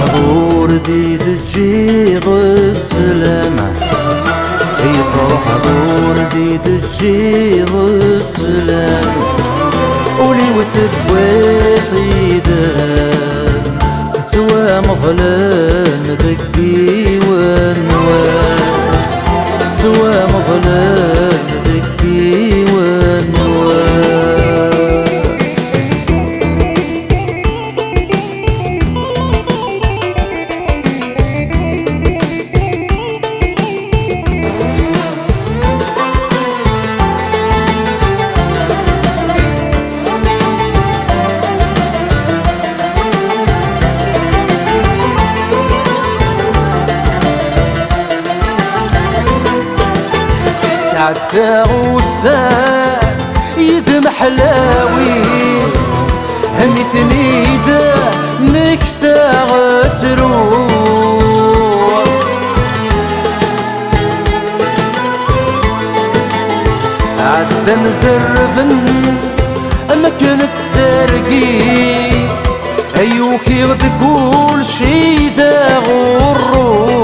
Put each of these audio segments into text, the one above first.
حضور دي تجيغ السلامة، يفرح حضور دي تجيغ السلامة، ولي وثبت يدان فتوى مظلم ذكي والنواس، فتوى مظلم ذكي والنواس. عدا غسان يذم حلاوي همي ثنيدة مكثاغ تروح، عدا نزربن أما كانت سارقي أيوك يغد كل شي ذا غروح،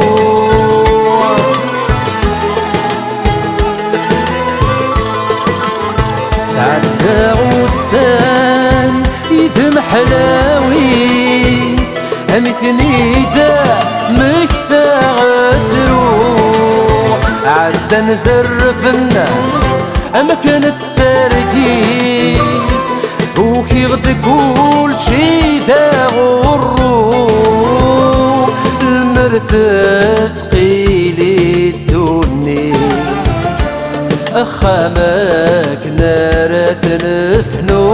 عدا غسان يذم حلاوي همي ثنيدة مكثاغ تروح، عدا نزرفنا أما كانت سارقي وكي غد كل شي ذا غروح، المرث ثقيلي الدني أخامك نارة نفنو،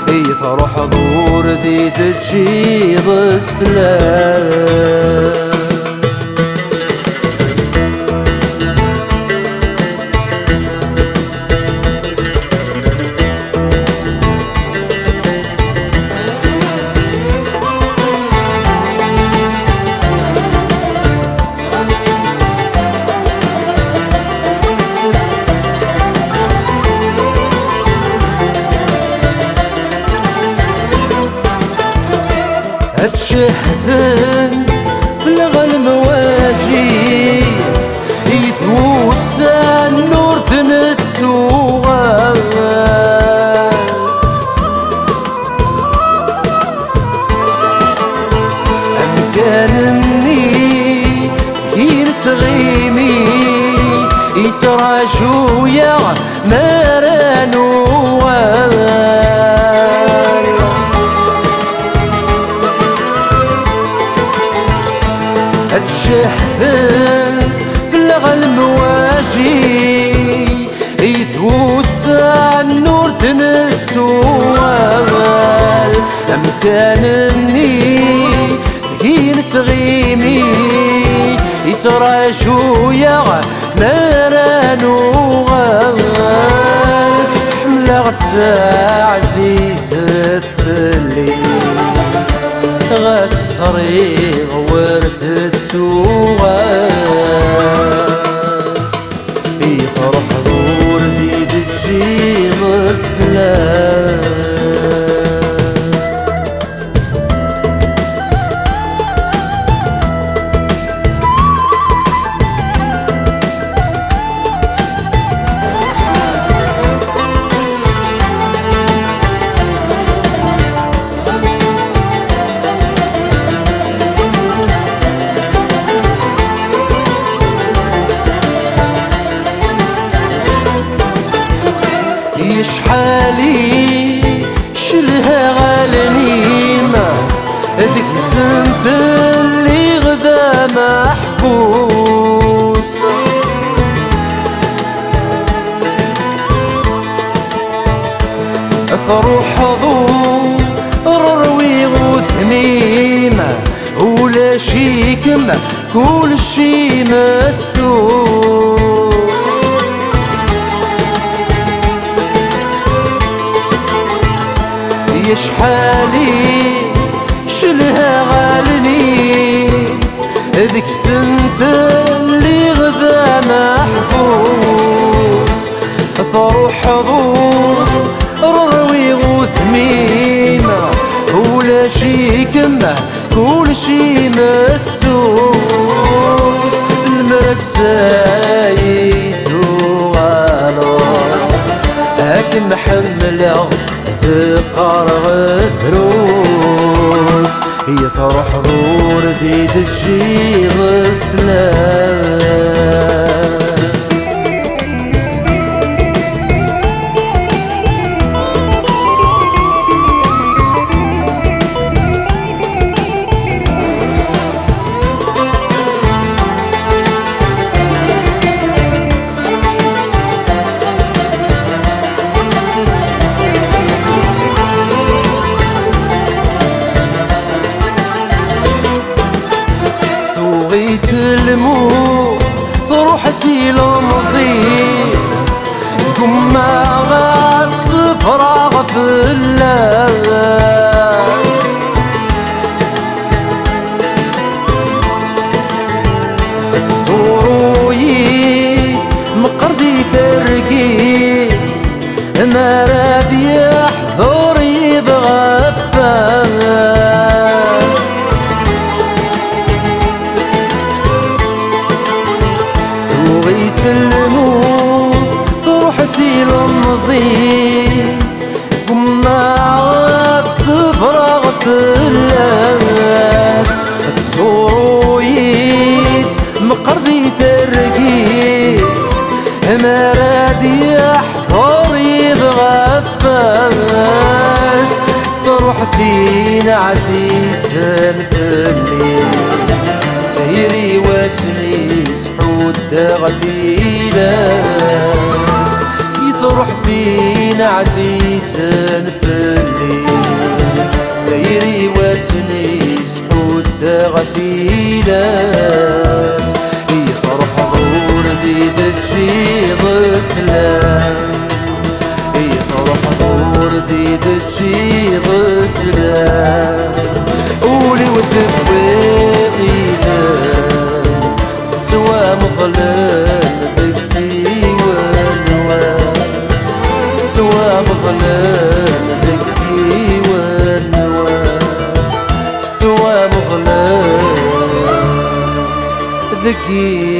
يطرح حضور دي تجيب السلام. هتشهدن في الغل مواجي يتوسع النور تنتوغا، أمكانني هين تغيمي يترى شوية مارانوغا، هتشهدن في الغل مواجي يتوسع النور تنتوال، أمكانني تهين تغيمي يترى شوية مارانوغال، حملة عزيزة في الليل غالصريغ ورد تسوغال، يفرح حضور دي تجيب السلام. يشحالي شلها غالنيمة ذيك سنت اللي غدا محبوس، اثروح حضور روي وثميمة ولا شيكم كل شي مسوس، يشحالي شلها غالني ذيك سنت اللي غدا محبوس، ثروح حضور روي وثميمة ولا شي كمه كل شي مسوس المرسايد وغالو هاك محملة ثقار غثروس هي تروح ضور دي تجي غسلان بغيت الموت روحتي للمصير قمة غاد صفرا غفلاس تزورويد مقردي ترقيت ما راد يحضر يتغفاس بغيت الموت روحتي للنظيف قمنا بصفرا غفلاس تزورويد مقردي ترقيت ما راد يحضر يتغفاس تروح فينا عزيزا في الليل خيري واسني سحود غفيلاس يطرح فينا عزيزا في الليل خيري واسني سحود غفيلاس يطرح غور دي تجي غسلان يطرح غور دي تجي غسلان قولي وتبويضي سوا مظلل ذكي والنواس سوا مظلل ذكي والنواس سوا مظلل ذكي